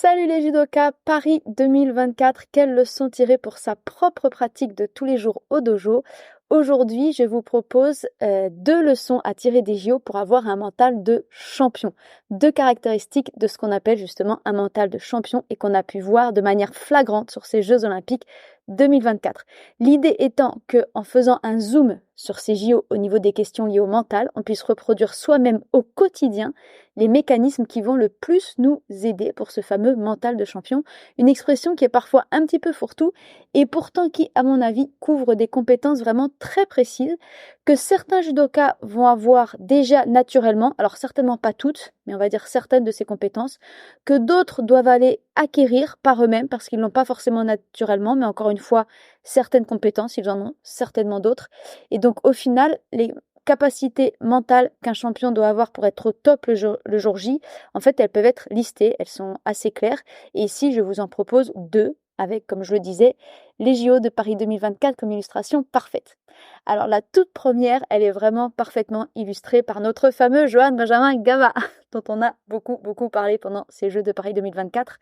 Salut les judokas, Paris 2024, quelle leçon tirer pour sa propre pratique de tous les jours au dojo? Aujourd'hui, je vous propose deux leçons à tirer des JO pour avoir un mental de champion. Deux caractéristiques de ce qu'on appelle justement un mental de champion et qu'on a pu voir de manière flagrante sur ces Jeux Olympiques 2024. L'idée étant que, en faisant un zoom sur ces JO au niveau des questions liées au mental, on puisse reproduire soi-même au quotidien les mécanismes qui vont le plus nous aider pour ce fameux mental de champion. Une expression qui est parfois un petit peu fourre-tout et pourtant qui, à mon avis, couvre des compétences vraiment très précises que certains judokas vont avoir déjà naturellement, alors certainement pas toutes, mais on va dire certaines de ces compétences, que d'autres doivent aller acquérir par eux-mêmes parce qu'ils l'ont pas forcément naturellement, mais encore une fois, certaines compétences, ils en ont certainement d'autres. Et donc au final, les capacités mentales qu'un champion doit avoir pour être au top le jour J, en fait, elles peuvent être listées, elles sont assez claires. Et ici, je vous en propose deux, avec, comme je le disais, les JO de Paris 2024 comme illustration parfaite. Alors la toute première, elle est vraiment parfaitement illustrée par notre fameux Johan Benjamin Gava, dont on a beaucoup parlé pendant ces Jeux de Paris 2024.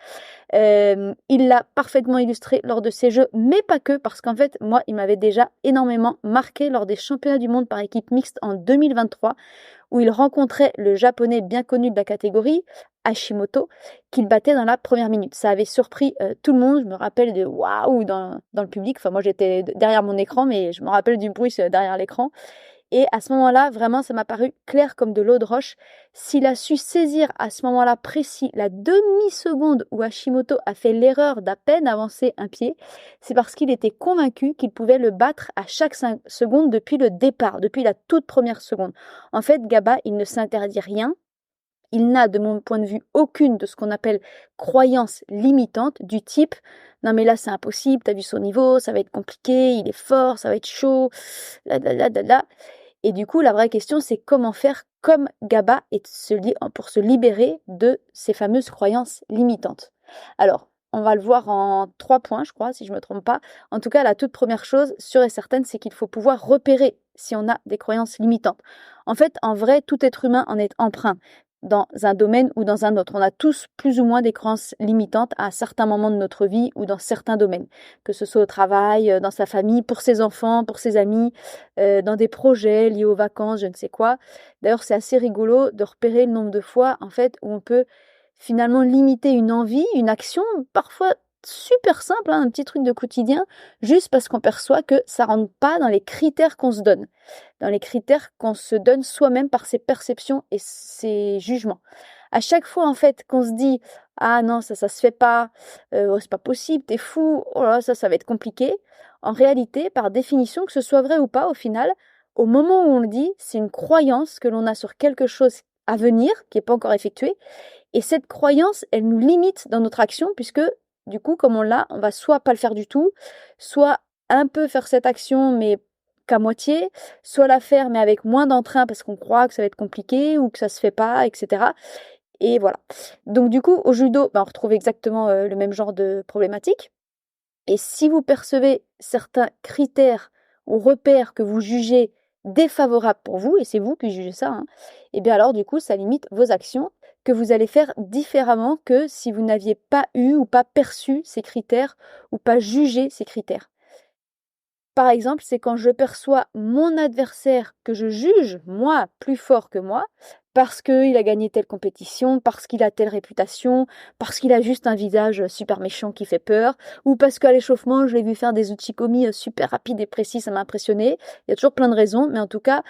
Il l'a parfaitement illustré lors de ces Jeux, mais pas que, parce qu'en fait, moi, il m'avait déjà énormément marqué lors des championnats du monde par équipe mixte en 2023, où il rencontrait le japonais bien connu de la catégorie, Hashimoto, qu'il battait dans la première minute. Ça avait surpris tout le monde, je me rappelle de waouh dans le public, enfin moi j'étais derrière mon écran, mais je me rappelle du bruit derrière l'écran. Et à ce moment-là, vraiment, ça m'a paru clair comme de l'eau de roche. S'il a su saisir à ce moment-là précis la demi-seconde où Hashimoto a fait l'erreur d'à peine avancer un pied, c'est parce qu'il était convaincu qu'il pouvait le battre à chaque 5 secondes depuis le départ, depuis la toute première seconde. En fait, Gaba, il ne s'interdit rien. Il n'a, de mon point de vue, aucune de ce qu'on appelle croyance limitante du type « Non mais là c'est impossible, t'as vu son niveau, ça va être compliqué, il est fort, ça va être chaud, là. » Et du coup, la vraie question, c'est comment faire comme Gaba et pour se libérer de ces fameuses croyances limitantes. Alors, on va le voir en 3 points, je crois, si je ne me trompe pas. En tout cas, la toute première chose, sûre et certaine, c'est qu'il faut pouvoir repérer si on a des croyances limitantes. En fait, en vrai, tout être humain en est empreint dans un domaine ou dans un autre. On a tous plus ou moins des croyances limitantes à certains moments de notre vie ou dans certains domaines, que ce soit au travail, dans sa famille, pour ses enfants, pour ses amis, dans des projets liés aux vacances, je ne sais quoi. D'ailleurs, c'est assez rigolo de repérer le nombre de fois en fait où on peut finalement limiter une envie, une action, parfois super simple, un petit truc de quotidien, juste parce qu'on perçoit que ça rentre pas dans les critères qu'on se donne, dans les critères qu'on se donne soi-même par ses perceptions et ses jugements. À chaque fois en fait qu'on se dit ah non ça se fait pas, oh, c'est pas possible, t'es fou, oh là ça va être compliqué. En réalité, par définition, que ce soit vrai ou pas, au final, au moment où on le dit, c'est une croyance que l'on a sur quelque chose à venir qui n'est pas encore effectué. Et cette croyance, elle nous limite dans notre action puisque du coup, comme on l'a, on va soit pas le faire du tout, soit un peu faire cette action, mais qu'à moitié, soit la faire, mais avec moins d'entrain parce qu'on croit que ça va être compliqué ou que ça se fait pas, etc. Et voilà. Donc du coup, au judo, on retrouve exactement le même genre de problématique. Et si vous percevez certains critères ou repères que vous jugez défavorables pour vous, et c'est vous qui jugez ça, et bien alors du coup, ça limite vos actions que vous allez faire différemment que si vous n'aviez pas eu ou pas perçu ces critères ou pas jugé ces critères. Par exemple, c'est quand je perçois mon adversaire que je juge, moi, plus fort que moi, parce qu'il a gagné telle compétition, parce qu'il a telle réputation, parce qu'il a juste un visage super méchant qui fait peur, ou parce qu'à l'échauffement, je l'ai vu faire des uchikomi super rapides et précis, ça m'a impressionné. Il y a toujours plein de raisons, mais en tout cas,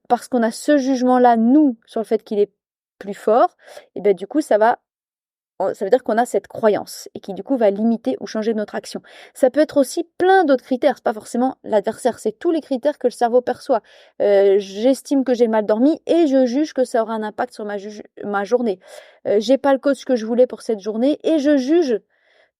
parce qu'on a ce jugement-là, nous, sur le fait qu'il est plus fort, et bien du coup, ça veut dire qu'on a cette croyance et qui du coup va limiter ou changer notre action. Ça peut être aussi plein d'autres critères, c'est pas forcément l'adversaire, c'est tous les critères que le cerveau perçoit. J'estime que j'ai mal dormi et je juge que ça aura un impact sur ma journée. J'ai pas le coach que je voulais pour cette journée et je juge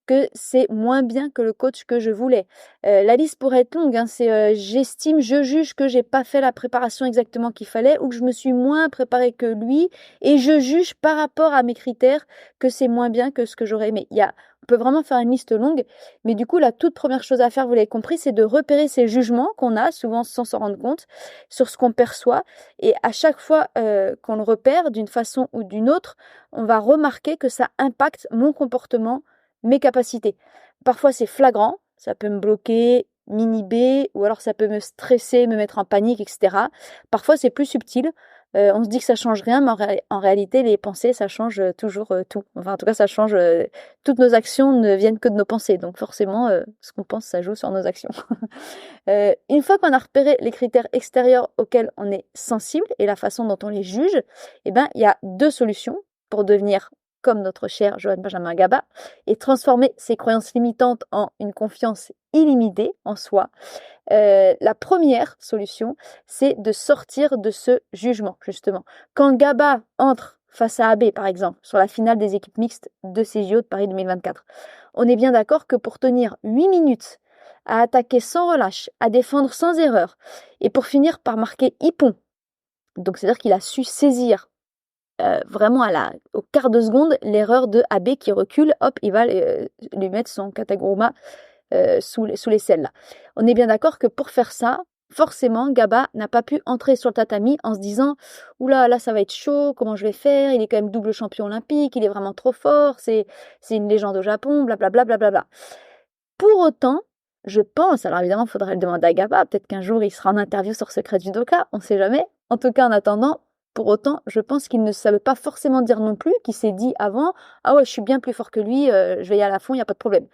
que c'est moins bien que le coach que je voulais. La liste pourrait être longue, hein, c'est je juge que j'ai pas fait la préparation exactement qu'il fallait ou que je me suis moins préparée que lui et je juge par rapport à mes critères que c'est moins bien que ce que j'aurais aimé. On peut vraiment faire une liste longue, mais du coup, la toute première chose à faire, vous l'avez compris, c'est de repérer ces jugements qu'on a, souvent sans s'en rendre compte, sur ce qu'on perçoit. Et à chaque fois qu'on le repère d'une façon ou d'une autre, on va remarquer que ça impacte mon comportement, mes capacités. Parfois, c'est flagrant, ça peut me bloquer, m'inhiber, ou alors ça peut me stresser, me mettre en panique, etc. Parfois, c'est plus subtil. On se dit que ça change rien, mais en réalité, les pensées, ça change toujours tout. Enfin, en tout cas, ça change. Toutes nos actions ne viennent que de nos pensées. Donc, forcément, ce qu'on pense, ça joue sur nos actions. Une fois qu'on a repéré les critères extérieurs auxquels on est sensible et la façon dont on les juge, il y a 2 solutions pour devenir comme notre cher Johann Benjamin Gaba et transformer ses croyances limitantes en une confiance illimitée en soi. La première solution, c'est de sortir de ce jugement, justement. Quand Gaba entre face à AB, par exemple, sur la finale des équipes mixtes de ces JO de Paris 2024, on est bien d'accord que pour tenir 8 minutes à attaquer sans relâche, à défendre sans erreur, et pour finir par marquer hippon, donc c'est-à-dire qu'il a su saisir vraiment au quart de seconde l'erreur de AB qui recule, hop, il va lui mettre son kataguruma sous les selles là. On est bien d'accord que pour faire ça, forcément, Gaba n'a pas pu entrer sur le tatami en se disant « Oula, là, ça va être chaud, comment je vais faire? Il est quand même double champion olympique, il est vraiment trop fort, c'est une légende au Japon, blablabla. Blablabla. » Pour autant, je pense, alors évidemment, il faudrait le demander à Gaba, peut-être qu'un jour il sera en interview sur Secret Judoka, on ne sait jamais. En tout cas, en attendant, pour autant, je pense qu'il ne savait pas forcément dire non plus, qu'il s'est dit avant « Ah ouais, je suis bien plus fort que lui, je vais y aller à fond, il n'y a pas de problème. »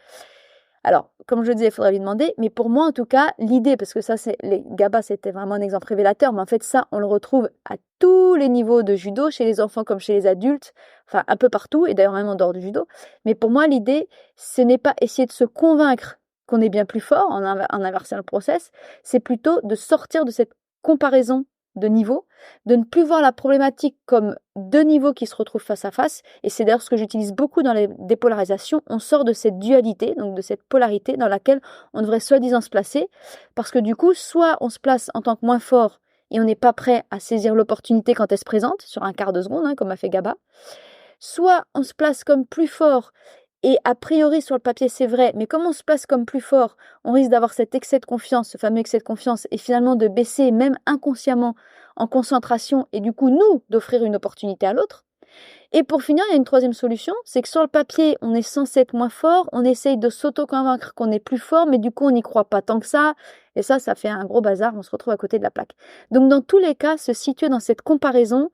Alors, comme je le disais, il faudrait lui demander, mais pour moi en tout cas, l'idée, parce que ça, Gaba, c'était vraiment un exemple révélateur, mais en fait ça, on le retrouve à tous les niveaux de judo, chez les enfants comme chez les adultes, enfin un peu partout, et d'ailleurs même en dehors du judo. Mais pour moi, l'idée, ce n'est pas essayer de se convaincre qu'on est bien plus fort en inversant le process, c'est plutôt de sortir de cette comparaison de niveaux, de ne plus voir la problématique comme 2 niveaux qui se retrouvent face à face, et c'est d'ailleurs ce que j'utilise beaucoup dans les dépolarisations, on sort de cette dualité, donc de cette polarité dans laquelle on devrait soi-disant se placer, parce que du coup, soit on se place en tant que moins fort, et on n'est pas prêt à saisir l'opportunité quand elle se présente, sur un quart de seconde, comme a fait Gaba, soit on se place comme plus fort, et a priori, sur le papier, c'est vrai, mais comme on se place comme plus fort, on risque d'avoir cet excès de confiance, ce fameux excès de confiance, et finalement de baisser, même inconsciemment, en concentration, et du coup, nous, d'offrir une opportunité à l'autre. Et pour finir, il y a une troisième solution, c'est que sur le papier, on est censé être moins fort, on essaye de s'auto-convaincre qu'on est plus fort, mais du coup, on n'y croit pas tant que ça, et ça fait un gros bazar, on se retrouve à côté de la plaque. Donc, dans tous les cas, se situer dans cette comparaison,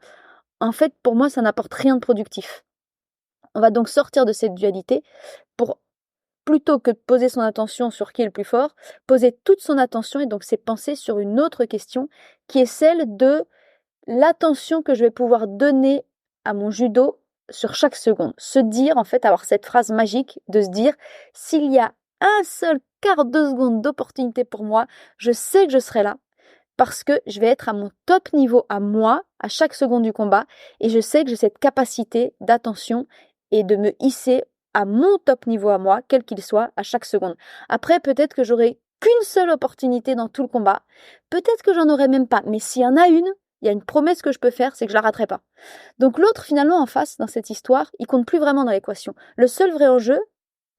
en fait, pour moi, ça n'apporte rien de productif. On va donc sortir de cette dualité pour, plutôt que de poser son attention sur qui est le plus fort, poser toute son attention et donc ses pensées sur une autre question qui est celle de l'attention que je vais pouvoir donner à mon judo sur chaque seconde. Se dire, en fait, avoir cette phrase magique de se dire, s'il y a un seul quart de seconde d'opportunité pour moi, je sais que je serai là parce que je vais être à mon top niveau à moi à chaque seconde du combat et je sais que j'ai cette capacité d'attention et de me hisser à mon top niveau à moi, quel qu'il soit, à chaque seconde. Après, peut-être que j'aurai qu'une seule opportunité dans tout le combat. Peut-être que j'en aurai même pas. Mais s'il y en a une, il y a une promesse que je peux faire, c'est que je la raterai pas. Donc l'autre, finalement, en face, dans cette histoire, il compte plus vraiment dans l'équation. Le seul vrai enjeu,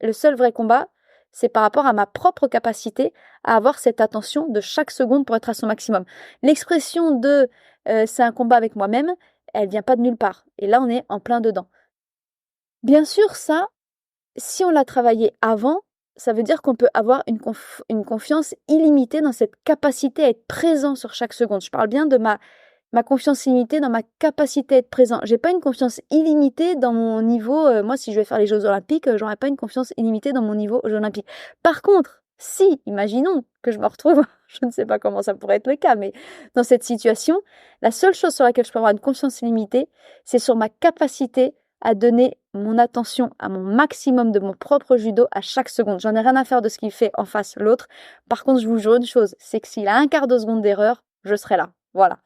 le seul vrai combat, c'est par rapport à ma propre capacité à avoir cette attention de chaque seconde pour être à son maximum. L'expression de c'est un combat avec moi-même, elle vient pas de nulle part. Et là, on est en plein dedans. Bien sûr, ça, si on l'a travaillé avant, ça veut dire qu'on peut avoir une confiance illimitée dans cette capacité à être présent sur chaque seconde. Je parle bien de ma confiance illimitée dans ma capacité à être présent. J'ai pas une confiance illimitée dans mon niveau. Moi, si je vais faire les Jeux Olympiques, j'aurais pas une confiance illimitée dans mon niveau aux Jeux Olympiques. Par contre, si, imaginons que je me retrouve, je ne sais pas comment ça pourrait être le cas, mais dans cette situation, la seule chose sur laquelle je peux avoir une confiance illimitée, c'est sur ma capacité à donner mon attention à mon maximum de mon propre judo à chaque seconde. J'en ai rien à faire de ce qu'il fait en face l'autre. Par contre, je vous jure une chose, c'est que s'il a un quart de seconde d'erreur, je serai là. Voilà.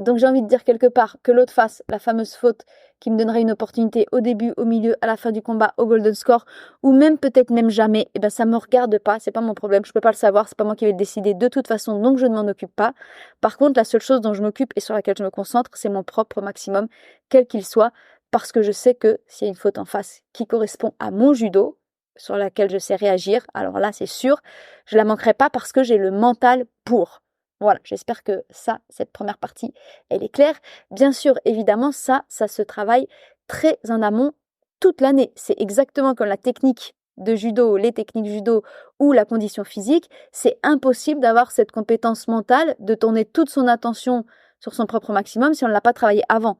Donc j'ai envie de dire quelque part que l'autre fasse la fameuse faute qui me donnerait une opportunité au début, au milieu, à la fin du combat, au golden score, ou même peut-être même jamais, et ben ça me regarde pas, c'est pas mon problème, je peux pas le savoir, c'est pas moi qui vais le décider de toute façon, donc je ne m'en occupe pas. Par contre, la seule chose dont je m'occupe et sur laquelle je me concentre, c'est mon propre maximum, quel qu'il soit, parce que je sais que s'il y a une faute en face qui correspond à mon judo, sur laquelle je sais réagir, alors là c'est sûr, je la manquerai pas parce que j'ai le mental pour. Voilà, j'espère que cette première partie, elle est claire. Bien sûr, évidemment, ça se travaille très en amont toute l'année. C'est exactement comme la technique de judo, les techniques judo ou la condition physique. C'est impossible d'avoir cette compétence mentale, de tourner toute son attention sur son propre maximum si on ne l'a pas travaillé avant.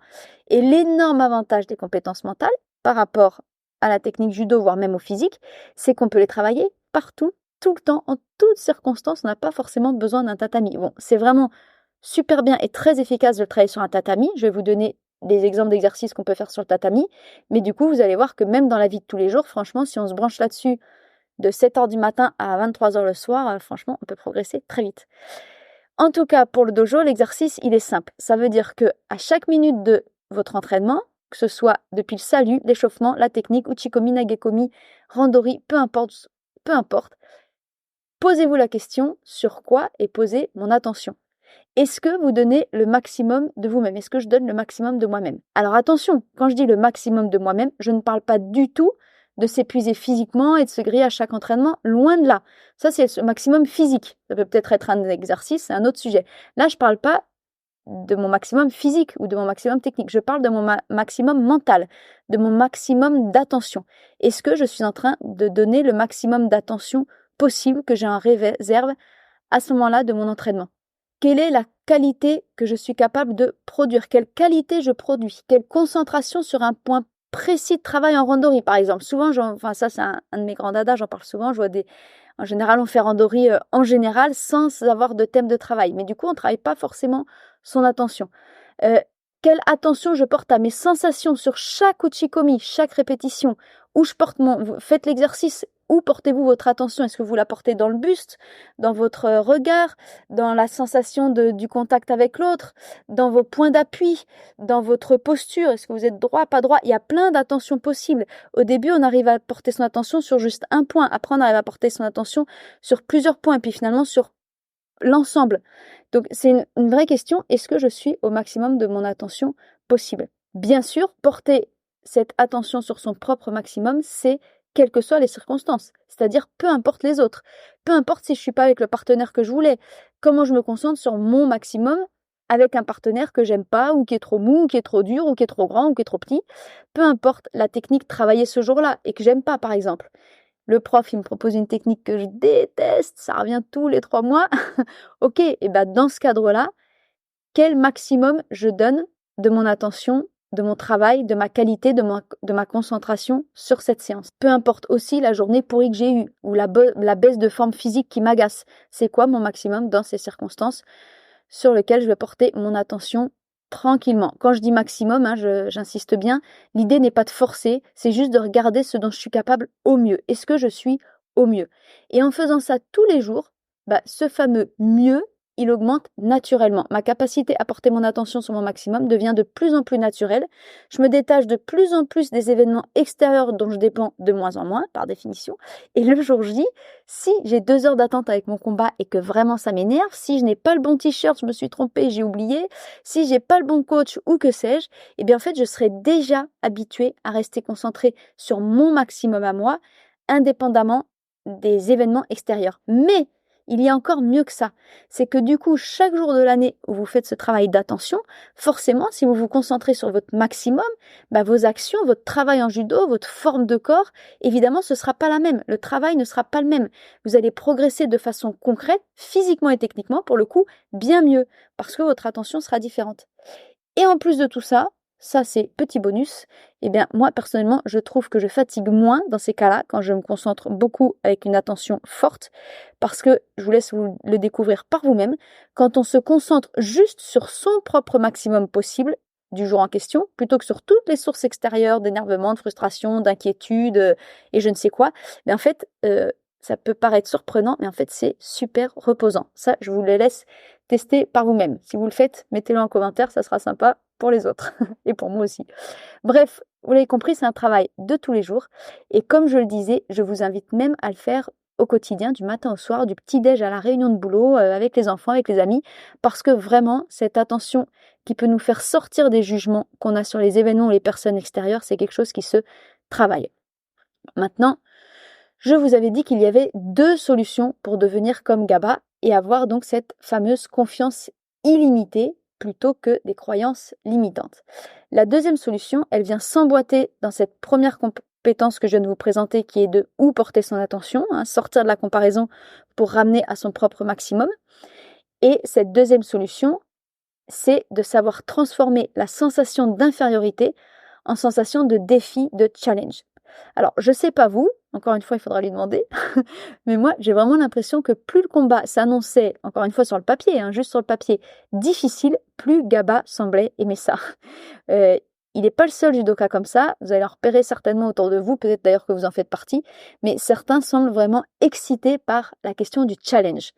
Et l'énorme avantage des compétences mentales par rapport à la technique judo, voire même au physique, c'est qu'on peut les travailler partout, tout le temps, en toutes circonstances. On n'a pas forcément besoin d'un tatami. Bon, c'est vraiment super bien et très efficace de travailler sur un tatami. Je vais vous donner des exemples d'exercices qu'on peut faire sur le tatami. Mais du coup, vous allez voir que même dans la vie de tous les jours, franchement, si on se branche là-dessus de 7h du matin à 23h le soir, franchement, on peut progresser très vite. En tout cas, pour le dojo, l'exercice, il est simple. Ça veut dire que à chaque minute de votre entraînement, que ce soit depuis le salut, l'échauffement, la technique, uchikomi, nagekomi, randori, peu importe, posez-vous la question sur quoi est posée mon attention. Est-ce que vous donnez le maximum de vous-même? Est-ce que je donne le maximum de moi-même? Alors attention, quand je dis le maximum de moi-même, je ne parle pas du tout de s'épuiser physiquement et de se griller à chaque entraînement, loin de là. Ça, c'est le maximum physique. Ça peut peut-être être un exercice, c'est un autre sujet. Là, je ne parle pas de mon maximum physique ou de mon maximum technique. Je parle de mon maximum mental, de mon maximum d'attention. Est-ce que je suis en train de donner le maximum d'attention possible que j'ai en réserve à ce moment-là de mon entraînement? Quelle est la qualité que je suis capable de produire? Quelle qualité je produis? Quelle concentration sur un point précis de travail en randori, par exemple? Souvent, ça c'est un de mes grands dadas, j'en parle souvent. En général, on fait randori en général sans avoir de thème de travail. Mais du coup, on ne travaille pas forcément son attention. Quelle attention je porte à mes sensations sur chaque uchikomi, chaque répétition? Où je porte faites l'exercice. Où portez-vous votre attention? Est-ce que vous la portez dans le buste, dans votre regard, dans la sensation du contact avec l'autre, dans vos points d'appui, dans votre posture? Est-ce que vous êtes droit, pas droit? Il y a plein d'attentions possibles. Au début, on arrive à porter son attention sur juste un point. Après, on arrive à porter son attention sur plusieurs points. Et puis finalement, sur l'ensemble. Donc, c'est une vraie question. Est-ce que je suis au maximum de mon attention possible? Bien sûr, porter cette attention sur son propre maximum, c'est quelles que soient les circonstances. C'est-à-dire, peu importe les autres. Peu importe si je ne suis pas avec le partenaire que je voulais. Comment je me concentre sur mon maximum avec un partenaire que j'aime pas, ou qui est trop mou, ou qui est trop dur, ou qui est trop grand, ou qui est trop petit. Peu importe la technique travaillée ce jour-là et que j'aime pas, par exemple. Le prof, il me propose une technique que je déteste, ça revient tous les 3 mois. Ok, et ben dans ce cadre-là, quel maximum je donne de mon attention, de mon travail, de ma qualité, de ma concentration sur cette séance. Peu importe aussi la journée pourrie que j'ai eue ou la baisse de forme physique qui m'agace. C'est quoi mon maximum dans ces circonstances sur lesquelles je vais porter mon attention tranquillement. Quand je dis maximum, j'insiste bien, l'idée n'est pas de forcer, c'est juste de regarder ce dont je suis capable au mieux. Est-ce que je suis au mieux? Et en faisant ça tous les jours, ce fameux mieux, il augmente naturellement. Ma capacité à porter mon attention sur mon maximum devient de plus en plus naturelle. Je me détache de plus en plus des événements extérieurs dont je dépends de moins en moins, par définition. Et le jour J, si j'ai 2 heures d'attente avec mon combat et que vraiment ça m'énerve, si je n'ai pas le bon t-shirt, je me suis trompée, j'ai oublié, si j'ai pas le bon coach ou que sais-je, eh bien en fait je serai déjà habituée à rester concentrée sur mon maximum à moi, indépendamment des événements extérieurs. Mais il y a encore mieux que ça. C'est que du coup, chaque jour de l'année où vous faites ce travail d'attention, forcément, si vous vous concentrez sur votre maximum, vos actions, votre travail en judo, votre forme de corps, évidemment, ce ne sera pas la même. Le travail ne sera pas le même. Vous allez progresser de façon concrète, physiquement et techniquement, pour le coup, bien mieux, parce que votre attention sera différente. Et en plus de tout ça c'est petit bonus, eh bien moi personnellement je trouve que je fatigue moins dans ces cas-là quand je me concentre beaucoup avec une attention forte, parce que je vous laisse vous le découvrir par vous-même, quand on se concentre juste sur son propre maximum possible du jour en question, plutôt que sur toutes les sources extérieures d'énervement, de frustration, d'inquiétude et je ne sais quoi, mais en fait Ça peut paraître surprenant, mais en fait, c'est super reposant. Ça, je vous le laisse tester par vous-même. Si vous le faites, mettez-le en commentaire, ça sera sympa pour les autres et pour moi aussi. Bref, vous l'avez compris, c'est un travail de tous les jours. Et comme je le disais, je vous invite même à le faire au quotidien, du matin au soir, du petit-déj à la réunion de boulot, avec les enfants, avec les amis, parce que vraiment, cette attention qui peut nous faire sortir des jugements qu'on a sur les événements ou les personnes extérieures, c'est quelque chose qui se travaille. Maintenant, je vous avais dit qu'il y avait 2 solutions pour devenir comme GABA et avoir donc cette fameuse confiance illimitée plutôt que des croyances limitantes. La deuxième solution, elle vient s'emboîter dans cette première compétence que je viens de vous présenter qui est de où porter son attention, sortir de la comparaison pour ramener à son propre maximum. Et cette deuxième solution, c'est de savoir transformer la sensation d'infériorité en sensation de défi, de challenge. Alors, je sais pas vous, encore une fois, il faudra lui demander, mais moi, j'ai vraiment l'impression que plus le combat s'annonçait, encore une fois sur le papier, juste sur le papier, difficile, plus GABA semblait aimer ça. Il n'est pas le seul judoka comme ça, vous allez en repérer certainement autour de vous, peut-être d'ailleurs que vous en faites partie, mais certains semblent vraiment excités par la question du challenge.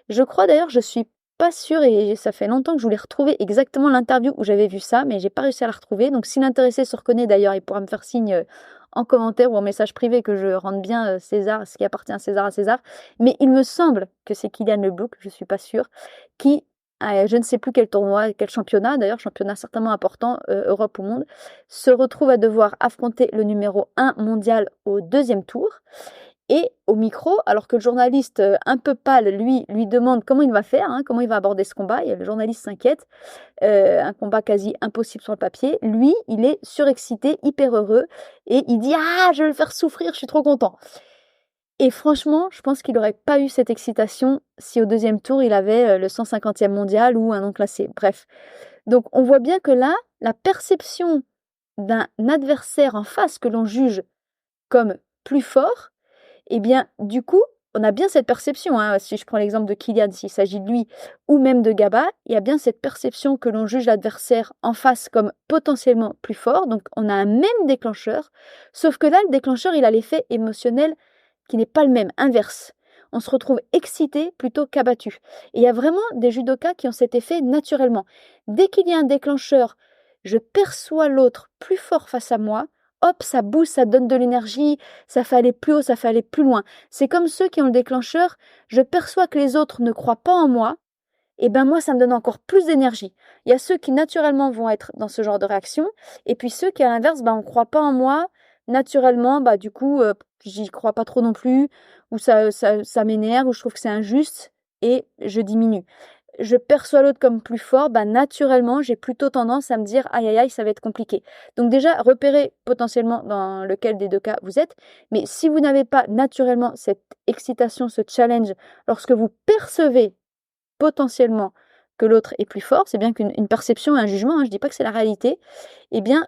Je crois d'ailleurs, je suis pas sûre, et ça fait longtemps que je voulais retrouver exactement l'interview où j'avais vu ça, mais j'ai pas réussi à la retrouver. Donc si l'intéressé se reconnaît d'ailleurs, il pourra me faire signe en commentaire ou en message privé que je rende bien César, ce qui appartient à César. Mais il me semble que c'est Kylian Lebouc, je suis pas sûre, qui, je ne sais plus quel tournoi, quel championnat, d'ailleurs championnat certainement important, Europe ou monde, se retrouve à devoir affronter le numéro 1 mondial au 2e tour. Et au micro, alors que le journaliste un peu pâle, lui demande comment il va faire, comment il va aborder ce combat, et le journaliste s'inquiète, un combat quasi impossible sur le papier. Lui, il est surexcité, hyper heureux, et il dit « Ah, je vais le faire souffrir, je suis trop content !» Et franchement, je pense qu'il n'aurait pas eu cette excitation si au 2e tour, il avait le 150e mondial ou un non classé. Bref, donc on voit bien que là, la perception d'un adversaire en face que l'on juge comme plus fort, eh bien, du coup, on a bien cette perception, si je prends l'exemple de Kylian, s'il s'agit de lui, ou même de GABA, il y a bien cette perception que l'on juge l'adversaire en face comme potentiellement plus fort, donc on a un même déclencheur, sauf que là, le déclencheur, il a l'effet émotionnel qui n'est pas le même, inverse. On se retrouve excité plutôt qu'abattu. Et il y a vraiment des judokas qui ont cet effet naturellement. Dès qu'il y a un déclencheur, je perçois l'autre plus fort face à moi, hop, ça booste, ça donne de l'énergie, ça fait aller plus haut, ça fait aller plus loin. C'est comme ceux qui ont le déclencheur, je perçois que les autres ne croient pas en moi, et ben moi, ça me donne encore plus d'énergie. Il y a ceux qui naturellement vont être dans ce genre de réaction, et puis ceux qui à l'inverse, on ne croit pas en moi, naturellement, du coup, j'y crois pas trop non plus, ou ça m'énerve, ou je trouve que c'est injuste, et je diminue. Je perçois l'autre comme plus fort, naturellement, j'ai plutôt tendance à me dire aïe aïe aïe, ça va être compliqué. Donc déjà, repérez potentiellement dans lequel des 2 cas vous êtes, mais si vous n'avez pas naturellement cette excitation, ce challenge, lorsque vous percevez potentiellement que l'autre est plus fort, c'est bien qu'une perception et un jugement, je ne dis pas que c'est la réalité, eh bien,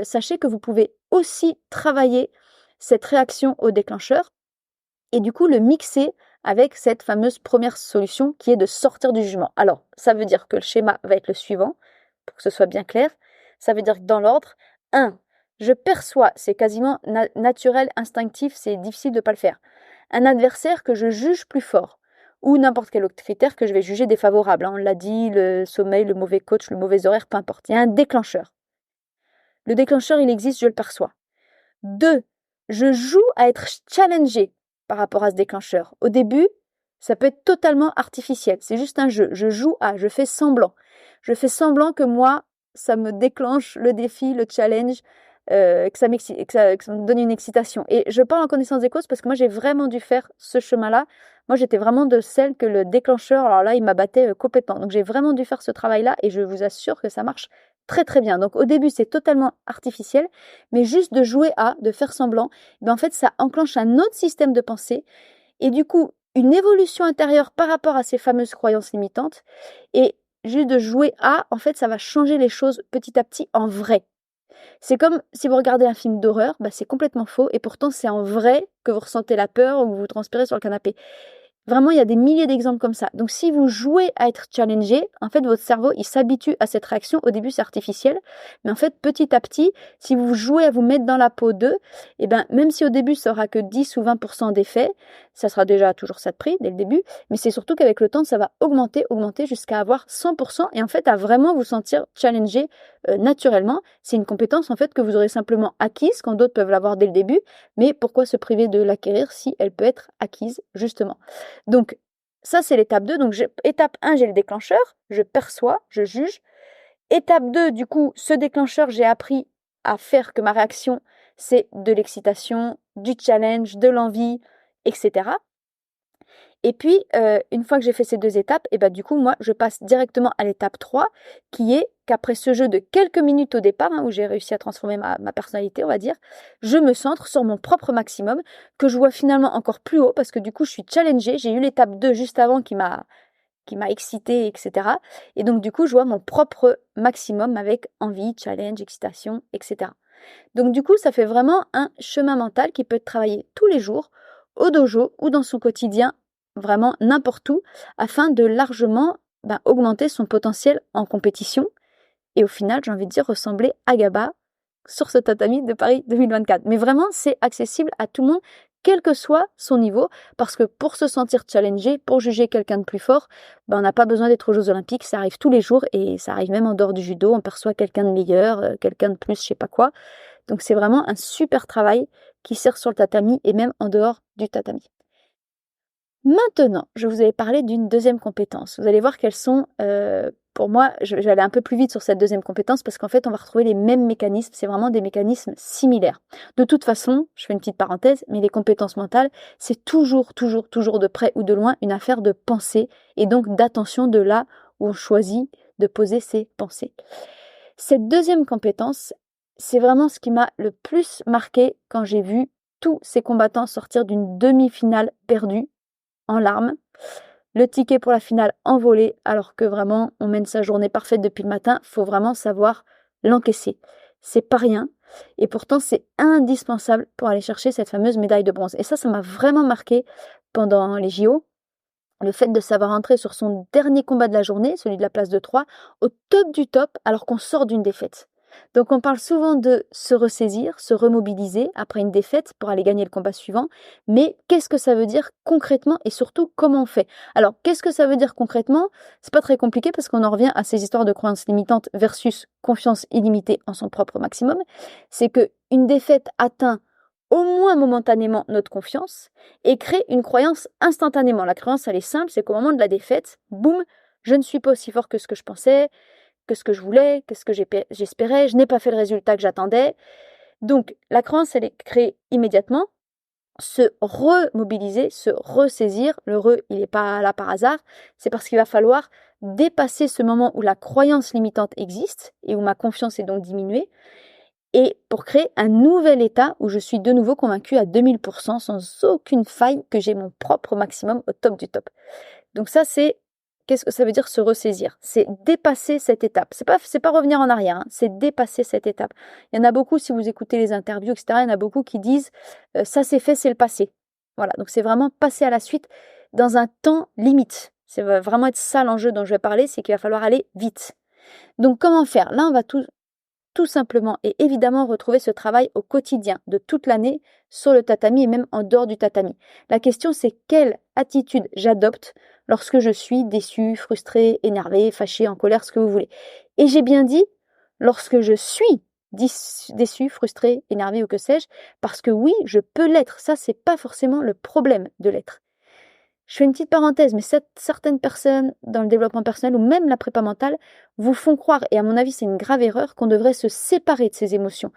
sachez que vous pouvez aussi travailler cette réaction au déclencheur et du coup le mixer avec cette fameuse première solution qui est de sortir du jugement. Alors, ça veut dire que le schéma va être le suivant, pour que ce soit bien clair. Ça veut dire que dans l'ordre, 1, je perçois, c'est quasiment naturel, instinctif, c'est difficile de ne pas le faire, un adversaire que je juge plus fort, ou n'importe quel autre critère que je vais juger défavorable. On l'a dit, le sommeil, le mauvais coach, le mauvais horaire, peu importe. Il y a un déclencheur. Le déclencheur, il existe, je le perçois. 2, je joue à être challengé par rapport à ce déclencheur. Au début, ça peut être totalement artificiel. C'est juste un jeu. Je joue à, je fais semblant. Je fais semblant que moi, ça me déclenche le défi, le challenge, que ça me donne une excitation. Et je parle en connaissance des causes parce que moi, j'ai vraiment dû faire ce chemin-là. Moi, j'étais vraiment de celle que le déclencheur, alors là, il m'abattait complètement. Donc, j'ai vraiment dû faire ce travail-là et je vous assure que ça marche très très bien. Donc au début, c'est totalement artificiel, mais juste de jouer à, de faire semblant, en fait, ça enclenche un autre système de pensée et du coup, une évolution intérieure par rapport à ces fameuses croyances limitantes. Et juste de jouer à, en fait, ça va changer les choses petit à petit en vrai. C'est comme si vous regardez un film d'horreur, c'est complètement faux et pourtant c'est en vrai que vous ressentez la peur ou vous transpirez sur le canapé. Vraiment, il y a des milliers d'exemples comme ça. Donc, si vous jouez à être challengé, en fait, votre cerveau, il s'habitue à cette réaction. Au début, c'est artificiel. Mais en fait, petit à petit, si vous jouez à vous mettre dans la peau d'eux, eh ben, même si au début, ça aura que 10 ou 20% d'effet, ça sera déjà toujours ça de prix dès le début. Mais c'est surtout qu'avec le temps, ça va augmenter jusqu'à avoir 100%. Et en fait, à vraiment vous sentir challengé naturellement. C'est une compétence, en fait, que vous aurez simplement acquise quand d'autres peuvent l'avoir dès le début. Mais pourquoi se priver de l'acquérir si elle peut être acquise, justement? Donc, ça, c'est l'étape 2. Donc, étape 1, j'ai le déclencheur, je perçois, je juge. Étape 2, du coup, ce déclencheur, j'ai appris à faire que ma réaction, c'est de l'excitation, du challenge, de l'envie, etc. Et puis, une fois que j'ai fait ces 2 étapes, et bah, du coup, moi, je passe directement à l'étape 3, qui est qu'après ce jeu de quelques minutes au départ, où j'ai réussi à transformer ma personnalité, on va dire, je me centre sur mon propre maximum, que je vois finalement encore plus haut, parce que du coup, je suis challengée. J'ai eu l'étape 2 juste avant qui m'a excitée, etc. Et donc, du coup, je vois mon propre maximum avec envie, challenge, excitation, etc. Donc, du coup, ça fait vraiment un chemin mental qui peut être travaillé tous les jours, au dojo ou dans son quotidien, vraiment n'importe où, afin de largement augmenter son potentiel en compétition et au final, j'ai envie de dire, ressembler à Gaba sur ce tatami de Paris 2024. Mais vraiment, c'est accessible à tout le monde, quel que soit son niveau, parce que pour se sentir challengé, pour juger quelqu'un de plus fort, on n'a pas besoin d'être aux Jeux Olympiques, ça arrive tous les jours et ça arrive même en dehors du judo, on perçoit quelqu'un de meilleur, quelqu'un de plus, je sais pas quoi. Donc c'est vraiment un super travail qui sert sur le tatami et même en dehors du tatami. Maintenant, je vous avais parlé d'une deuxième compétence. Vous allez voir qu'elles sont, pour moi, je vais aller un peu plus vite sur cette deuxième compétence parce qu'en fait, on va retrouver les mêmes mécanismes. C'est vraiment des mécanismes similaires. De toute façon, je fais une petite parenthèse, mais les compétences mentales, c'est toujours de près ou de loin une affaire de pensée et donc d'attention de là où on choisit de poser ses pensées. Cette deuxième compétence, c'est vraiment ce qui m'a le plus marqué quand j'ai vu tous ces combattants sortir d'une demi-finale perdue en larmes, le ticket pour la finale envolé, alors que vraiment on mène sa journée parfaite depuis le matin, faut vraiment savoir l'encaisser. C'est pas rien, et pourtant c'est indispensable pour aller chercher cette fameuse médaille de bronze. Et ça m'a vraiment marqué pendant les JO. Le fait de savoir entrer sur son dernier combat de la journée, celui de la place de 3, au top du top, alors qu'on sort d'une défaite. Donc on parle souvent de se ressaisir, se remobiliser après une défaite pour aller gagner le combat suivant, mais qu'est-ce que ça veut dire concrètement et surtout comment on fait? Alors qu'est-ce que ça veut dire concrètement? C'est pas très compliqué parce qu'on en revient à ces histoires de croyances limitantes versus confiance illimitée en son propre maximum. C'est que une défaite atteint au moins momentanément notre confiance et crée une croyance instantanément. La croyance, elle est simple, c'est qu'au moment de la défaite, boum, je ne suis pas aussi fort que ce que je pensais, que ce que je voulais, que ce que j'espérais, je n'ai pas fait le résultat que j'attendais. Donc, la croyance, elle est créée immédiatement. Se remobiliser, se ressaisir, il n'est pas là par hasard, c'est parce qu'il va falloir dépasser ce moment où la croyance limitante existe et où ma confiance est donc diminuée, et pour créer un nouvel état où je suis de nouveau convaincue à 2000% sans aucune faille que j'ai mon propre maximum au top du top. Donc ça, qu'est-ce que ça veut dire se ressaisir? C'est dépasser cette étape. C'est pas revenir en arrière, hein, c'est dépasser cette étape. Il y en a beaucoup, si vous écoutez les interviews, etc., il y en a beaucoup qui disent ça c'est fait, c'est le passé. Voilà, donc c'est vraiment passer à la suite dans un temps limite. C'est vraiment être ça l'enjeu dont je vais parler, c'est qu'il va falloir aller vite. Donc comment faire? Là, on va tout simplement et évidemment retrouver ce travail au quotidien de toute l'année sur le tatami et même en dehors du tatami. La question, c'est quelle attitude j'adopte lorsque je suis déçue, frustrée, énervée, fâchée, en colère, ce que vous voulez. Et j'ai bien dit lorsque je suis déçue, frustrée, énervée ou que sais-je, parce que oui, je peux l'être. Ça, c'est pas forcément le problème de l'être. Je fais une petite parenthèse, mais certaines personnes dans le développement personnel ou même la prépa mentale vous font croire, et à mon avis c'est une grave erreur, qu'on devrait se séparer de ses émotions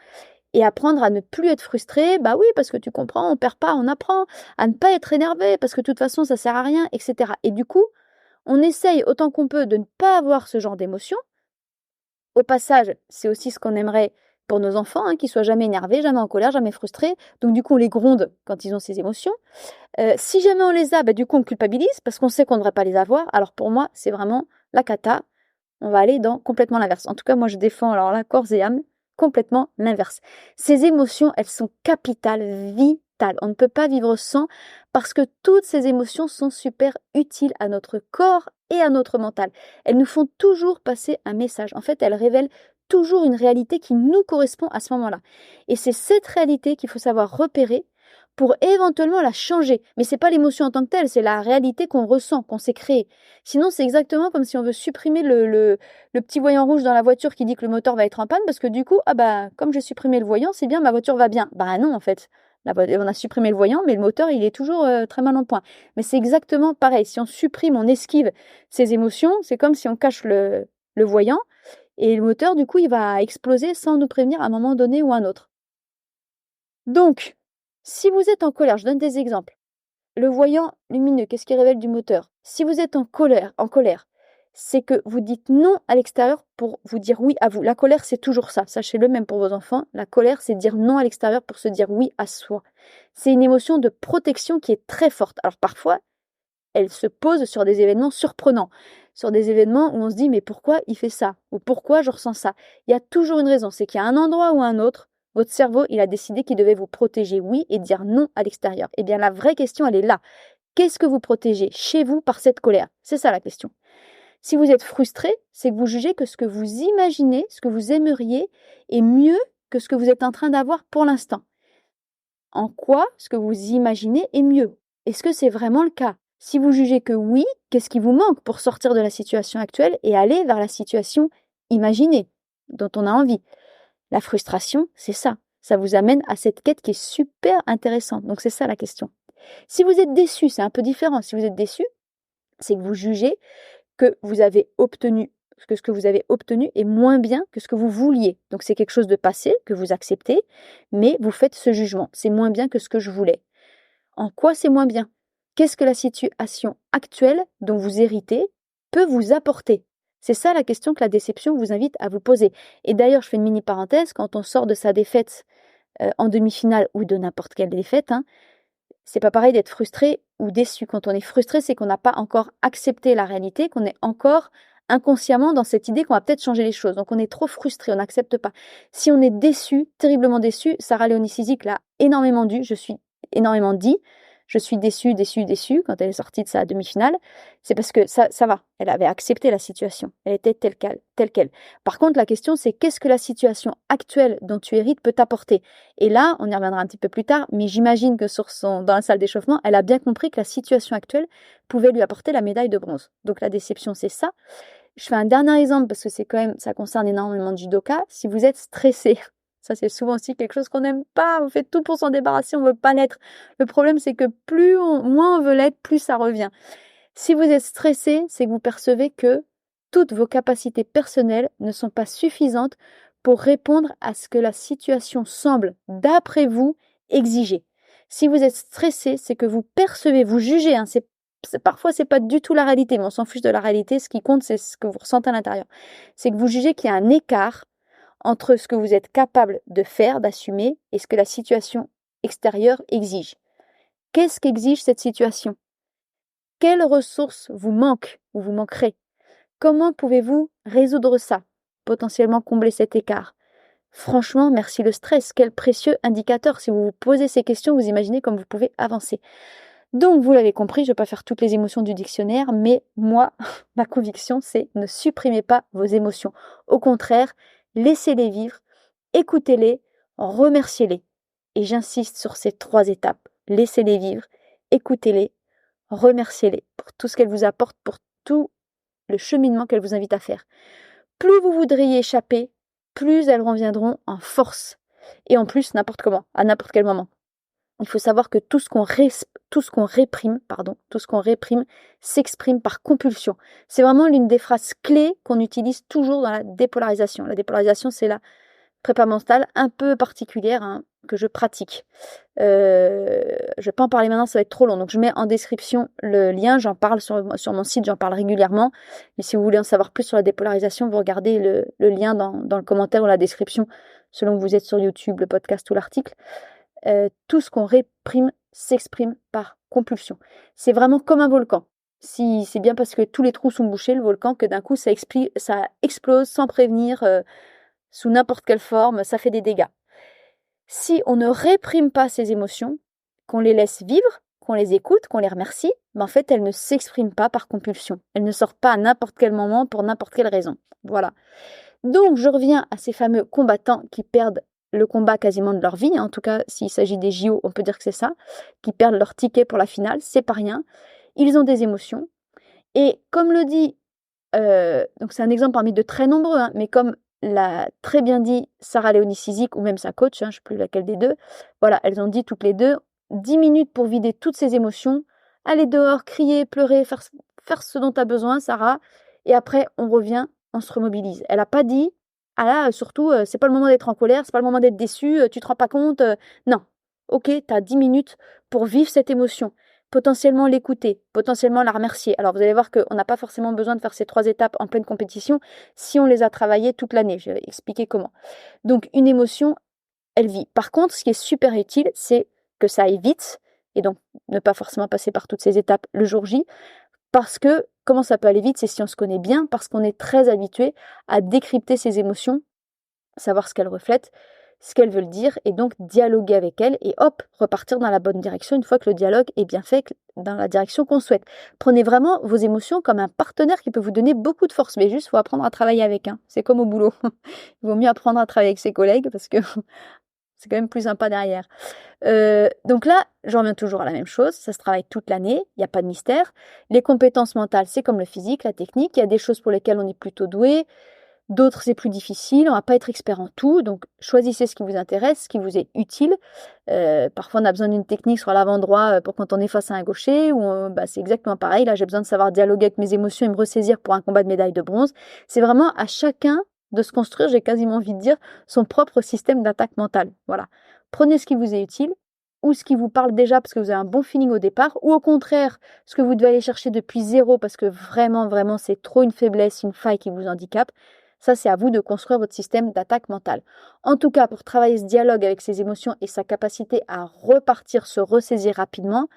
et apprendre à ne plus être frustré. Bah oui, parce que tu comprends, on perd pas, on apprend à ne pas être énervé parce que de toute façon ça sert à rien, etc. Et du coup, on essaye autant qu'on peut de ne pas avoir ce genre d'émotions. Au passage, c'est aussi ce qu'on aimerait pour nos enfants, qu'ils soient jamais énervés, jamais en colère, jamais frustrés. Donc du coup, on les gronde quand ils ont ces émotions. Si jamais on les a, du coup on culpabilise parce qu'on sait qu'on ne devrait pas les avoir. Alors pour moi, c'est vraiment la cata. On va aller dans complètement l'inverse. En tout cas, moi je défends alors là, corps et âme, complètement l'inverse. Ces émotions, elles sont capitales, vitales vital. On ne peut pas vivre sans parce que toutes ces émotions sont super utiles à notre corps et à notre mental. Elles nous font toujours passer un message. En fait, elles révèlent toujours une réalité qui nous correspond à ce moment-là. Et c'est cette réalité qu'il faut savoir repérer pour éventuellement la changer. Mais c'est pas l'émotion en tant que telle, c'est la réalité qu'on ressent, qu'on s'est créée. Sinon, c'est exactement comme si on veut supprimer le petit voyant rouge dans la voiture qui dit que le moteur va être en panne, parce que du coup, ah bah, comme j'ai supprimé le voyant, c'est bien, ma voiture va bien. Bah non, en fait. On a supprimé le voyant, mais le moteur, il est toujours très mal en point. Mais c'est exactement pareil. Si on supprime, on esquive ces émotions, c'est comme si on cache le voyant, et le moteur, du coup, il va exploser sans nous prévenir à un moment donné ou à un autre. Donc, si vous êtes en colère, je donne des exemples. Le voyant lumineux, qu'est-ce qui révèle du moteur? Si vous êtes en colère, c'est que vous dites non à l'extérieur pour vous dire oui à vous. La colère, c'est toujours ça. Sachez-le, même pour vos enfants. La colère, c'est dire non à l'extérieur pour se dire oui à soi. C'est une émotion de protection qui est très forte. Alors parfois, elle se pose sur des événements surprenants, sur des événements où on se dit mais pourquoi il fait ça? Ou pourquoi je ressens ça? Il y a toujours une raison. C'est qu'il y a un endroit ou un autre, votre cerveau, il a décidé qu'il devait vous protéger, oui, et dire non à l'extérieur. Eh bien, la vraie question, elle est là. Qu'est-ce que vous protégez chez vous par cette colère? C'est ça la question. Si vous êtes frustré, c'est que vous jugez que ce que vous imaginez, ce que vous aimeriez, est mieux que ce que vous êtes en train d'avoir pour l'instant. En quoi ce que vous imaginez est mieux? Est-ce que c'est vraiment le cas? Si vous jugez que oui, qu'est-ce qui vous manque pour sortir de la situation actuelle et aller vers la situation imaginée, dont on a envie? La frustration, c'est ça. Ça vous amène à cette quête qui est super intéressante. Donc c'est ça la question. Si vous êtes déçu, c'est un peu différent. Si vous êtes déçu, c'est que vous jugez que vous avez obtenu, que ce que vous avez obtenu est moins bien que ce que vous vouliez. Donc c'est quelque chose de passé que vous acceptez, mais vous faites ce jugement. C'est moins bien que ce que je voulais. En quoi c'est moins bien? Qu'est-ce que la situation actuelle dont vous héritez peut vous apporter? C'est ça la question que la déception vous invite à vous poser. Et d'ailleurs, je fais une mini parenthèse, quand on sort de sa défaite en demi-finale ou de n'importe quelle défaite, c'est pas pareil d'être frustré ou déçu. Quand on est frustré, c'est qu'on n'a pas encore accepté la réalité, qu'on est encore inconsciemment dans cette idée qu'on va peut-être changer les choses. Donc on est trop frustré, on n'accepte pas. Si on est déçu, terriblement déçu, Sarah Léonie-Cizik l'a énormément dit, je suis déçue, déçue, déçue, quand elle est sortie de sa demi-finale, c'est parce que ça va, elle avait accepté la situation, elle était telle quelle. Par contre, la question, c'est qu'est-ce que la situation actuelle dont tu hérites peut t'apporter? Et là, on y reviendra un petit peu plus tard, mais j'imagine que dans la salle d'échauffement, elle a bien compris que la situation actuelle pouvait lui apporter la médaille de bronze. Donc la déception, c'est ça. Je fais un dernier exemple parce que c'est quand même, ça concerne énormément de judokas. Si vous êtes stressé, ça c'est souvent aussi quelque chose qu'on n'aime pas, on fait tout pour s'en débarrasser, on veut pas l'être. Le problème c'est que moins on veut l'être, plus ça revient. Si vous êtes stressé, c'est que vous percevez que toutes vos capacités personnelles ne sont pas suffisantes pour répondre à ce que la situation semble, d'après vous, exiger. Si vous êtes stressé, c'est que vous percevez, vous jugez, parfois c'est pas du tout la réalité, mais on s'en fiche de la réalité, ce qui compte c'est ce que vous ressentez à l'intérieur. C'est que vous jugez qu'il y a un écart entre ce que vous êtes capable de faire, d'assumer, et ce que la situation extérieure exige. Qu'est-ce qu'exige cette situation? Quelles ressources vous manquent ou vous manquerez? Comment pouvez-vous résoudre ça? Potentiellement combler cet écart? Franchement, merci le stress, quel précieux indicateur. Si vous vous posez ces questions, vous imaginez comme vous pouvez avancer. Donc, vous l'avez compris, je ne vais pas faire toutes les émotions du dictionnaire, mais moi, ma conviction, c'est ne supprimez pas vos émotions. Au contraire, laissez-les vivre, écoutez-les, remerciez-les. Et j'insiste sur ces 3 étapes. Laissez-les vivre, écoutez-les, remerciez-les pour tout ce qu'elles vous apportent, pour tout le cheminement qu'elles vous invitent à faire. Plus vous voudriez échapper, plus elles reviendront en force. Et en plus, n'importe comment, à n'importe quel moment. Il faut savoir que tout ce qu'on réprime s'exprime par compulsion. C'est vraiment l'une des phrases clés qu'on utilise toujours dans la dépolarisation. La dépolarisation, c'est la prépa mentale un peu particulière que je pratique. Je ne vais pas en parler maintenant, ça va être trop long. Donc je mets en description le lien, j'en parle sur mon site, j'en parle régulièrement. Mais si vous voulez en savoir plus sur la dépolarisation, vous regardez le lien dans le commentaire ou la description, selon que vous êtes sur YouTube, le podcast ou l'article. Tout ce qu'on réprime s'exprime par compulsion. C'est vraiment comme un volcan. Si c'est bien parce que tous les trous sont bouchés, le volcan, que d'un coup ça explose sans prévenir, sous n'importe quelle forme, ça fait des dégâts. Si on ne réprime pas ces émotions, qu'on les laisse vivre, qu'on les écoute, qu'on les remercie, mais en fait, elles ne s'expriment pas par compulsion. Elles ne sortent pas à n'importe quel moment pour n'importe quelle raison. Voilà. Donc, je reviens à ces fameux combattants qui perdent le combat quasiment de leur vie. En tout cas, s'il s'agit des JO, on peut dire que c'est ça, qui perdent leur ticket pour la finale. C'est pas rien. Ils ont des émotions. Et comme le dit, donc c'est un exemple parmi de très nombreux, hein, mais comme l'a très bien dit Sarah Léonie Sizik ou même sa coach, je ne sais plus laquelle des deux, voilà, elles ont dit toutes les deux, 10 minutes pour vider toutes ces émotions, aller dehors, crier, pleurer, faire ce dont tu as besoin, Sarah, et après on revient, on se remobilise. Elle n'a pas dit, ah là, surtout, c'est pas le moment d'être en colère, c'est pas le moment d'être déçu, tu te rends pas compte, non. Ok, tu as 10 minutes pour vivre cette émotion, potentiellement l'écouter, potentiellement la remercier. Alors vous allez voir qu'on n'a pas forcément besoin de faire ces 3 étapes en pleine compétition si on les a travaillées toute l'année. Je vais expliquer comment. Donc une émotion, elle vit. Par contre, ce qui est super utile, c'est que ça aille vite et donc ne pas forcément passer par toutes ces étapes le jour J. Parce que comment ça peut aller vite, c'est si on se connaît bien, parce qu'on est très habitué à décrypter ses émotions, savoir ce qu'elles reflètent, ce qu'elles veulent dire, et donc dialoguer avec elles, et hop, repartir dans la bonne direction une fois que le dialogue est bien fait dans la direction qu'on souhaite. Prenez vraiment vos émotions comme un partenaire qui peut vous donner beaucoup de force, mais juste, il faut apprendre à travailler avec. C'est comme au boulot. Il vaut mieux apprendre à travailler avec ses collègues, parce que c'est quand même plus sympa derrière. Donc là, j'en reviens toujours à la même chose, ça se travaille toute l'année, il n'y a pas de mystère. Les compétences mentales, c'est comme le physique, la technique, il y a des choses pour lesquelles on est plutôt doué, d'autres c'est plus difficile, on ne va pas être expert en tout, donc choisissez ce qui vous intéresse, ce qui vous est utile. Parfois on a besoin d'une technique sur l'avant-droit pour quand on est face à un gaucher, ou c'est exactement pareil, là j'ai besoin de savoir dialoguer avec mes émotions et me ressaisir pour un combat de médaille de bronze. C'est vraiment à chacun de se construire, j'ai quasiment envie de dire, son propre système d'attaque mentale. Voilà. Prenez ce qui vous est utile, ou ce qui vous parle déjà parce que vous avez un bon feeling au départ, ou au contraire, ce que vous devez aller chercher depuis zéro parce que vraiment, vraiment, c'est trop une faiblesse, une faille qui vous handicape. Ça, c'est à vous de construire votre système d'attaque mentale. En tout cas, pour travailler ce dialogue avec ses émotions et sa capacité à repartir, se ressaisir rapidement,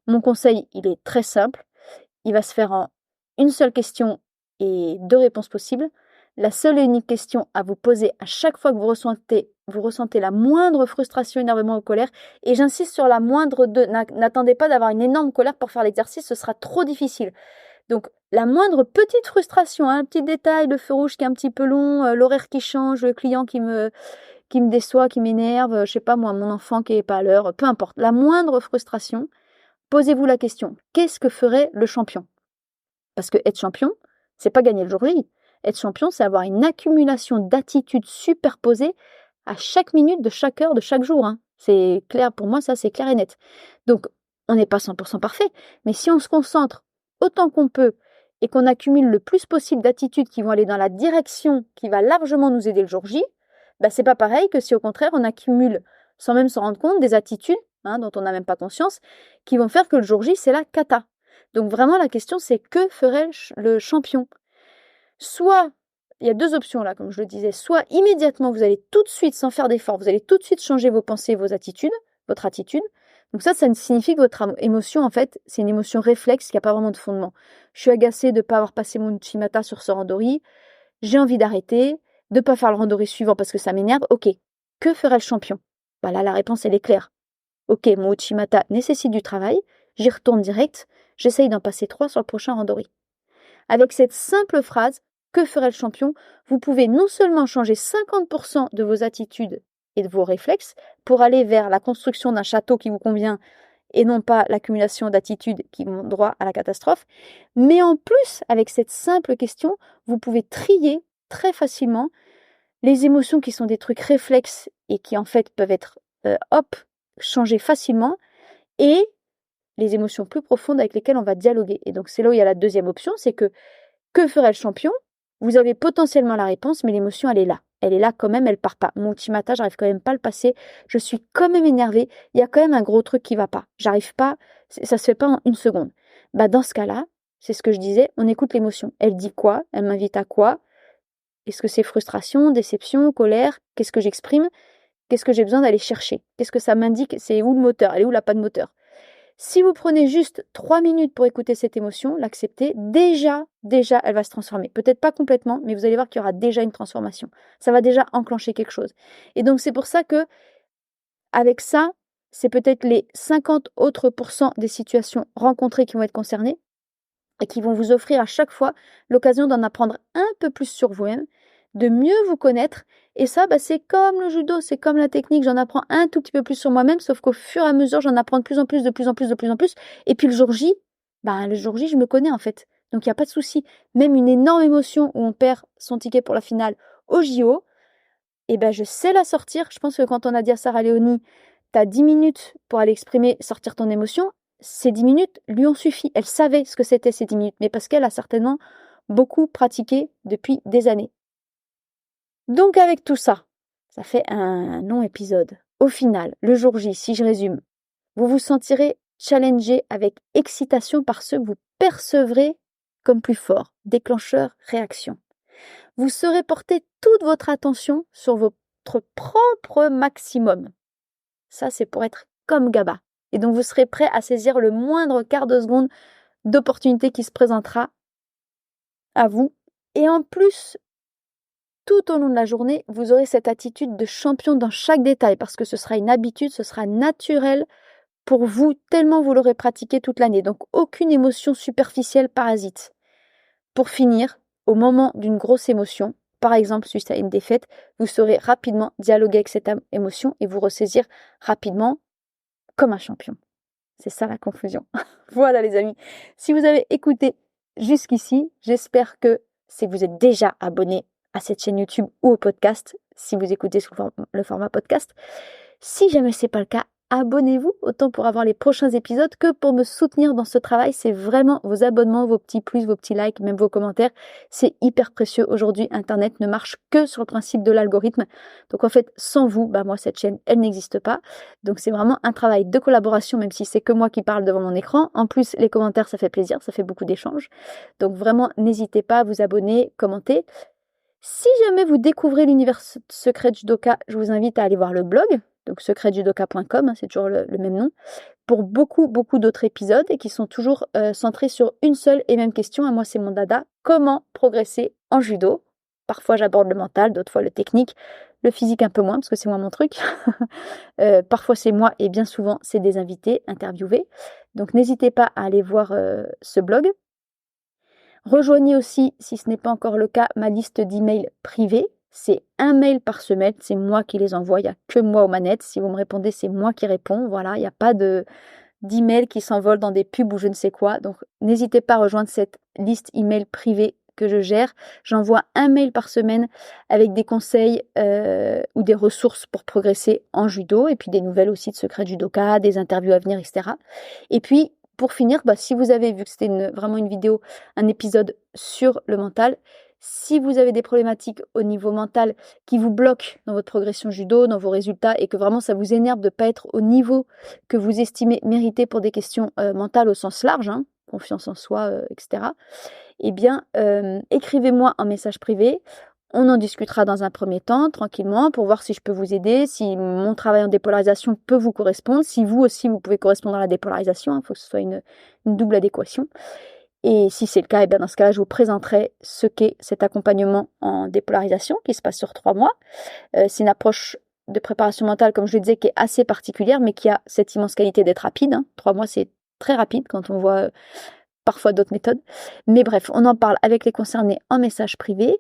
mon conseil, il est très simple. Il va se faire en une seule question et 2 réponses possibles. La seule et unique question à vous poser à chaque fois que vous ressentez la moindre frustration, énervement ou colère, et j'insiste sur la moindre de, n'attendez pas d'avoir une énorme colère pour faire l'exercice, ce sera trop difficile. Donc la moindre petite frustration, un petit détail, le feu rouge qui est un petit peu long, l'horaire qui change, le client qui me déçoit, qui m'énerve, je sais pas moi, mon enfant qui est pas à l'heure, peu importe. La moindre frustration, posez-vous la question, qu'est-ce que ferait le champion? Parce que être champion, c'est pas gagner le jour J. Être champion, c'est avoir une accumulation d'attitudes superposées à chaque minute de chaque heure de chaque jour. C'est clair, pour moi, ça c'est clair et net. Donc, on n'est pas 100% parfait, mais si on se concentre autant qu'on peut et qu'on accumule le plus possible d'attitudes qui vont aller dans la direction qui va largement nous aider le jour J, c'est pas pareil que si au contraire on accumule, sans même s'en rendre compte, des attitudes dont on n'a même pas conscience, qui vont faire que le jour J, c'est la cata. Donc vraiment, la question, c'est que ferait le champion? Soit, il y a 2 options là, comme je le disais, soit immédiatement, vous allez tout de suite, sans faire d'effort, vous allez tout de suite changer vos pensées, vos attitudes, votre attitude. Donc ça signifie que votre émotion, en fait, c'est une émotion réflexe qui n'a pas vraiment de fondement. Je suis agacée de ne pas avoir passé mon Uchimata sur ce randori, j'ai envie d'arrêter, de ne pas faire le randori suivant parce que ça m'énerve. Ok, que ferait le champion? Là, la réponse, elle est claire. Ok, mon Uchimata nécessite du travail, j'y retourne direct, j'essaye d'en passer 3 sur le prochain randori. Avec cette simple phrase, que ferait le champion? Vous pouvez non seulement changer 50% de vos attitudes et de vos réflexes pour aller vers la construction d'un château qui vous convient et non pas l'accumulation d'attitudes qui vont droit à la catastrophe, mais en plus, avec cette simple question, vous pouvez trier très facilement les émotions qui sont des trucs réflexes et qui en fait peuvent être, changées facilement, et les émotions plus profondes avec lesquelles on va dialoguer. Et donc c'est là où il y a la deuxième option, c'est que ferait le champion? Vous avez potentiellement la réponse, mais l'émotion, elle est là. Elle est là quand même, elle part pas. Mon Uchimata, j'arrive quand même pas à le passer. Je suis quand même énervée. Il y a quand même un gros truc qui va pas. J'arrive pas, ça se fait pas en une seconde. Dans ce cas-là, c'est ce que je disais, on écoute l'émotion. Elle dit quoi? Elle m'invite à quoi? Est-ce que c'est frustration, déception, colère? Qu'est-ce que j'exprime? Qu'est-ce que j'ai besoin d'aller chercher? Qu'est-ce que ça m'indique? C'est où le moteur? Elle est où la panne de moteur? Si vous prenez juste 3 minutes pour écouter cette émotion, l'accepter, déjà, elle va se transformer. Peut-être pas complètement, mais vous allez voir qu'il y aura déjà une transformation. Ça va déjà enclencher quelque chose. Et donc, c'est pour ça que, avec ça, c'est peut-être les 50 autres % des situations rencontrées qui vont être concernées et qui vont vous offrir à chaque fois l'occasion d'en apprendre un peu plus sur vous-même, de mieux vous connaître. Et ça, c'est comme le judo, c'est comme la technique, j'en apprends un tout petit peu plus sur moi-même, sauf qu'au fur et à mesure, j'en apprends de plus en plus, de plus en plus, de plus en plus. Et puis le jour J, je me connais en fait. Donc il n'y a pas de souci. Même une énorme émotion où on perd son ticket pour la finale au JO, je sais la sortir. Je pense que quand on a dit à Sarah Léonie, tu as 10 minutes pour aller exprimer, sortir ton émotion, ces 10 minutes lui ont suffi. Elle savait ce que c'était ces 10 minutes, mais parce qu'elle a certainement beaucoup pratiqué depuis des années. Donc avec tout ça, ça fait un long épisode. Au final, le jour J, si je résume, vous vous sentirez challengé avec excitation par ce que vous percevrez comme plus fort, déclencheur, réaction. Vous saurez porter toute votre attention sur votre propre maximum. Ça, c'est pour être comme Gaba. Et donc, vous serez prêt à saisir le moindre quart de seconde d'opportunité qui se présentera à vous. Et en plus, tout au long de la journée, vous aurez cette attitude de champion dans chaque détail parce que ce sera une habitude, ce sera naturel pour vous tellement vous l'aurez pratiqué toute l'année. Donc, aucune émotion superficielle parasite. Pour finir, au moment d'une grosse émotion, par exemple suite à une défaite, vous saurez rapidement dialoguer avec cette émotion et vous ressaisir rapidement comme un champion. C'est ça la conclusion. Voilà les amis. Si vous avez écouté jusqu'ici, j'espère que c'est que vous êtes déjà abonné à cette chaîne YouTube ou au podcast, si vous écoutez sous le format podcast. Si jamais ce n'est pas le cas, abonnez-vous autant pour avoir les prochains épisodes que pour me soutenir dans ce travail. C'est vraiment vos abonnements, vos petits plus, vos petits likes, même vos commentaires. C'est hyper précieux. Aujourd'hui, Internet ne marche que sur le principe de l'algorithme. Donc en fait, sans vous, moi, cette chaîne, elle n'existe pas. Donc c'est vraiment un travail de collaboration, même si c'est que moi qui parle devant mon écran. En plus, les commentaires, ça fait plaisir, ça fait beaucoup d'échanges. Donc vraiment, n'hésitez pas à vous abonner, commenter. Si jamais vous découvrez l'univers secret du judoka, je vous invite à aller voir le blog, donc secretjudoka.com, c'est toujours le même nom, pour beaucoup d'autres épisodes et qui sont toujours centrés sur une seule et même question. Et moi, c'est mon dada, comment progresser en judo. Parfois, j'aborde le mental, d'autres fois le technique, le physique un peu moins, parce que c'est moi mon truc. Parfois, c'est moi et bien souvent, c'est des invités interviewés. Donc, n'hésitez pas à aller voir ce blog. Rejoignez aussi, si ce n'est pas encore le cas, ma liste d'emails privés. C'est un mail par semaine, c'est moi qui les envoie, il n'y a que moi aux manettes. Si vous me répondez, c'est moi qui réponds. Voilà, il n'y a pas d'emails qui s'envolent dans des pubs ou je ne sais quoi. Donc, n'hésitez pas à rejoindre cette liste email privée que je gère. J'envoie un mail par semaine avec des conseils ou des ressources pour progresser en judo et puis des nouvelles aussi de secrets judoka, des interviews à venir, etc. Et puis, pour finir, si vous avez vu que c'était vraiment une vidéo, un épisode sur le mental, si vous avez des problématiques au niveau mental qui vous bloquent dans votre progression judo, dans vos résultats et que vraiment ça vous énerve de ne pas être au niveau que vous estimez mérité pour des questions mentales au sens large, confiance en soi, etc., écrivez-moi en message privé. On en discutera dans un premier temps, tranquillement, pour voir si je peux vous aider, si mon travail en dépolarisation peut vous correspondre, si vous aussi, vous pouvez correspondre à la dépolarisation. Il faut que ce soit une double adéquation. Et si c'est le cas, dans ce cas-là, je vous présenterai ce qu'est cet accompagnement en dépolarisation qui se passe sur 3 mois. C'est une approche de préparation mentale, comme je le disais, qui est assez particulière, mais qui a cette immense qualité d'être rapide. 3 mois, c'est très rapide quand on voit parfois d'autres méthodes. Mais bref, on en parle avec les concernés en message privé,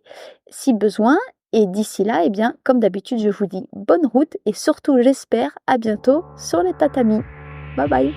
si besoin. Et d'ici là, comme d'habitude, je vous dis bonne route et surtout, j'espère, à bientôt sur les tatamis. Bye bye.